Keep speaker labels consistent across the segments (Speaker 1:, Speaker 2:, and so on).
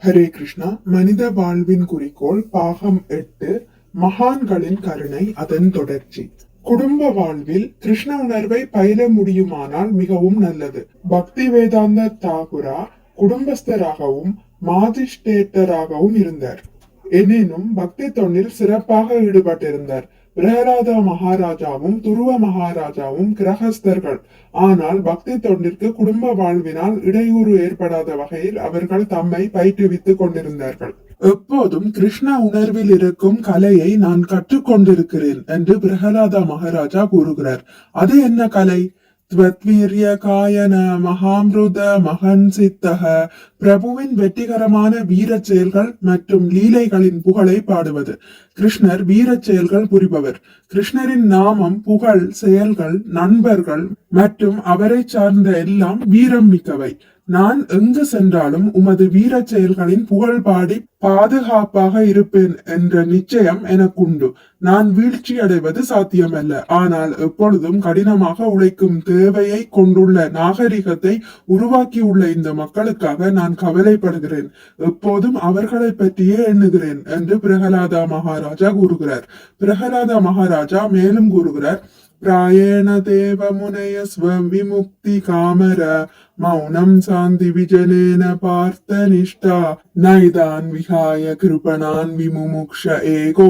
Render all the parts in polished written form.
Speaker 1: ஹரே கிருஷ்ணா. மனித வாழ்வின் குறிக்கோள் பாகம் 8, மகான்களின் கருணை, அதன் தொடர்ச்சி. குடும்ப வாழ்வில் கிருஷ்ண உணர்வை பயில முடியுமானால் மிகவும் நல்லது. பக்தி வேதாந்த தாகுரா குடும்பஸ்தராகவும் மாதிஷ்டேட்டராகவும் இருந்தார். எனினும் பக்தி தொண்டில் சிறப்பாக ஈடுபட்டிருந்தார். பிரகலாத மகாராஜாவும் துருவ மகாராஜாவும் கிரகஸ்தர்கள். ஆனால் பக்தி தொண்டிற்கு குடும்ப வாழ்வினால் இடையூறு ஏற்படாத வகையில் அவர்கள் தம்மை பயிற்றுவித்துக் கொண்டிருந்தார்கள். எப்போதும் கிருஷ்ண உணர்வில் இருக்கும் கலையை நான் கற்றுக்கொண்டிருக்கிறேன் என்று பிரகலாத மகாராஜா கூறுகிறார். அது என்ன கலை? காயன மகாமிருத மகன்சித்தக, பிரபுவின் வெற்றிகரமான வீர செயல்கள் மற்றும் லீலைகளின் புகழை பாடுவது. கிருஷ்ணர் வீர செயல்கள் புரிபவர். கிருஷ்ணரின் நாமம், புகழ், செயல்கள், நண்பர்கள் மற்றும் அவரை சார்ந்த எல்லாம் வீரம் மிக்கவை. நான் எங்கு சென்றாலும் உமது வீர செயல்களின் புகழ் பாடி பாதுகாப்பாக இருப்பேன் என்ற நிச்சயம் எனக்குண்டு. நான் வீழ்ச்சி அடைவது சாத்தியமல்ல. ஆனால் எப்பொழுதும் கடினமாக உழைக்கும் தேவையை கொண்டுள்ள நாகரிகத்தை உருவாக்கியுள்ள இந்த மக்களுக்காக நான் கவலைப்படுகிறேன். எப்போதும் அவர்களை பற்றியே எண்ணுகிறேன் என்று பிரகலாத மகாராஜா கூறுகிறார். பிரகலாத மகாராஜா மேலும் கூறுகிறார், பிராயண தேவ முனைய ஸ்வவிமுக்தி காமர மௌனம் சாந்தி விஜனேன பார்த்த நிஷ்டா நைதான் விஹாய கிருபணான் விமுமுக்ஷ ஏகோ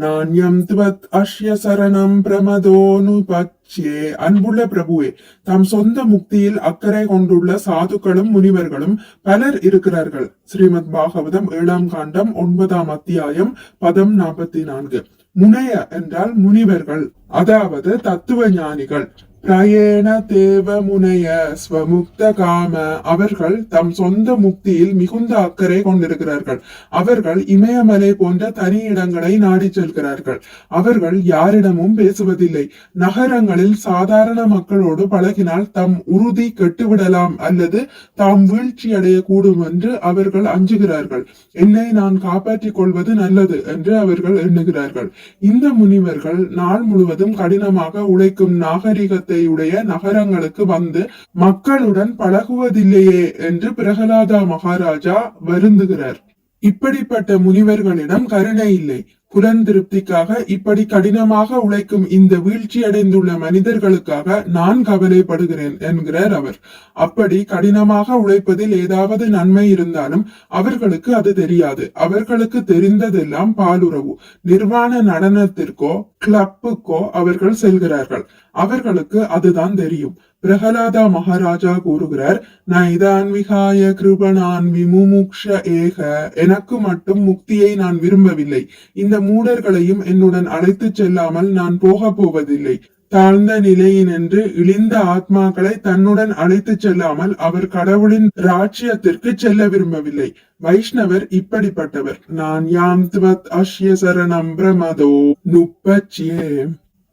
Speaker 1: நாண்யம் த்வத் அஷ்ய சரணம் பிரமதோனுபச்யே. அன்புள்ள பிரபுவே, தம் சொந்த முக்தியில் அக்கறை கொண்டுள்ள சாதுக்களும் முனிவர்களும் பலர் இருக்கிறார்கள். ஸ்ரீமத் பாகவதம் 7ஆம் காண்டம் 9ஆம் அத்தியாயம் பதம் 44. முனைய என்றால் முனிவர்கள், அதாவது தத்துவ ஞானிகள். பிரயேண தேவ முனைய ஸ்வமுக்த காம, அவர்கள் தம் சொந்த முக்தியில் மிகுந்த அக்கறை கொண்டிருக்கிறார்கள். அவர்கள் இமயமலை போன்ற தனி இடங்களை நாடி செல்கிறார்கள். அவர்கள் யாரிடமும் பேசுவதில்லை. நகரங்களில் சாதாரண மக்களோடு பழகினால் தம் உறுதி கெட்டுவிடலாம் அல்லது தாம் வீழ்ச்சி அடையக்கூடும் என்று அவர்கள் அஞ்சுகிறார்கள். என்னை நான் காப்பாற்றிக் கொள்வது நல்லது என்று அவர்கள் எண்ணுகிறார்கள். இந்த முனிவர்கள் நாள் முழுவதும் கடினமாக உழைக்கும் நாகரிகத்தை உடைய நகரங்களுக்கு வந்து மக்களுடன் பழகுவதில்லையே என்று பிரகலாத மகாராஜா வருந்துகிறார். இப்படிப்பட்ட முனிவர்களிடம் கருணை இல்லை. புலன் திருப்திக்காக இப்படி கடினமாக உழைக்கும் இந்த வீழ்ச்சி அடைந்துள்ள மனிதர்களுக்காக நான் கவலைப்படுகிறேன் என்கிறார் அவர். அப்படி கடினமாக உழைப்பதில் ஏதாவது நன்மை இருந்தாலும் அவர்களுக்கு அது தெரியாது. அவர்களுக்கு தெரிந்ததெல்லாம் பாலுறவு. நிர்வாண நடனத்திற்கோ கிளப்புக்கோ அவர்கள் செல்கிறார்கள். அவர்களுக்கு அதுதான் தெரியும். பிரகலாத மகாராஜா கூறுகிறார், நைதான் விஹாய கிருபணான் விமுமுக்ஷ ஏக, எனக்கு மட்டும் முக்தியை நான் விரும்பவில்லை. இந்த மூடர்களையும் என்னுடன் அழைத்து செல்லாமல் நான் போக போவதில்லை. தாழ்ந்த நிலையினின்று இழிந்த ஆத்மாக்களை தன்னுடன் அழைத்து செல்லாமல் அவர் கடவுளின் ராஜ்யத்திற்கு செல்ல விரும்பவில்லை. வைஷ்ணவர் இப்படிப்பட்டவர். நான் யாம் த்வத் அஷ்ய சரணம் பிரமதோ நுப்பச்யே,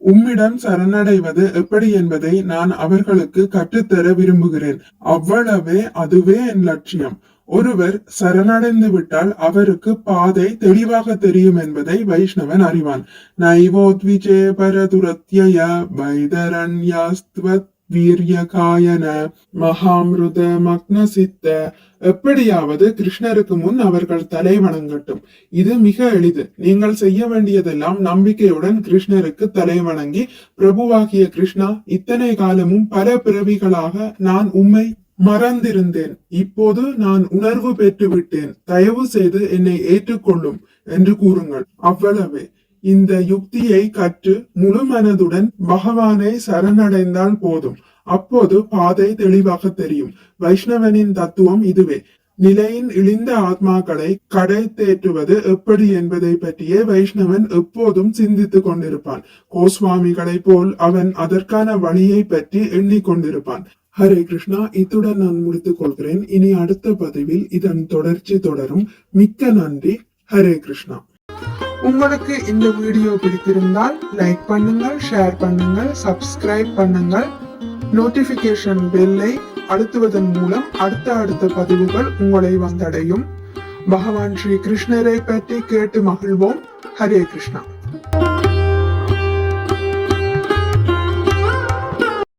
Speaker 1: உம்மிடம் சரணடைவது எப்படி என்பதை நான் அவர்களுக்கு கற்றுத்தர விரும்புகிறேன். அவ்வளவே, அதுவே என் லட்சியம். ஒருவர் சரணடைந்து விட்டால் அவருக்கு பாதை தெளிவாக தெரியும் என்பதை வைஷ்ணவன் அறிவான். நைவோத்விஜே பரதுரத்யய வைதரண்யாஸ்த்வத் வீரியகாயன மகாமிருத மக்னசித்த. எப்படியாவது கிருஷ்ணருக்கு முன் அவர்கள் தலை வணங்கட்டும். இது மிக எளிது. நீங்கள் செய்ய வேண்டியதெல்லாம் நம்பிக்கையுடன் கிருஷ்ணருக்கு தலை வணங்கி, பிரபுவாகிய கிருஷ்ணா, இத்தனை காலமும் பல பிறவிகளாக நான் உம்மை மறந்திருந்தேன். இப்போது நான் உணர்வு பெற்று விட்டேன். தயவு செய்து என்னை ஏற்றுக்கொள்ளும் என்று கூறுங்கள். அவ்வளவே. இந்த யுக்தியை கற்று முழு மனதுடன் பகவானை சரணடைந்தால் போதும். அப்போது பாதை தெளிவாக தெரியும். வைஷ்ணவனின் தத்துவம் இதுவே. நிலையின் இழிந்த ஆத்மாக்களை கடை தேற்றுவது எப்படி என்பதை பற்றியே வைஷ்ணவன் எப்போதும் சிந்தித்துக் கொண்டிருப்பான். கோஸ்வாமிகளை போல் அவன் அதற்கான வழியை பற்றி எண்ணிக்கொண்டிருப்பான். ஹரே கிருஷ்ணா. இத்துடன் நான் முடித்துக் கொள்கிறேன். இனி அடுத்த பதிவில் இதன் தொடர்ச்சி தொடரும். மிக்க நன்றி. ஹரே கிருஷ்ணா. உங்களுக்கு இந்த வீடியோ பிடித்திருந்தால் லைக் பண்ணுங்கள், ஷேர் பண்ணுங்கள், சப்ஸ்கிரைப் பண்ணுங்கள். நோட்டிபிகேஷன் பெல்லை அழுத்துவதன் மூலம் அடுத்த பதிவுகள் உங்களை வந்தடையும். பகவான் ஸ்ரீ கிருஷ்ணரை பற்றி கேட்டு மகிழ்வோம். ஹரே கிருஷ்ணா.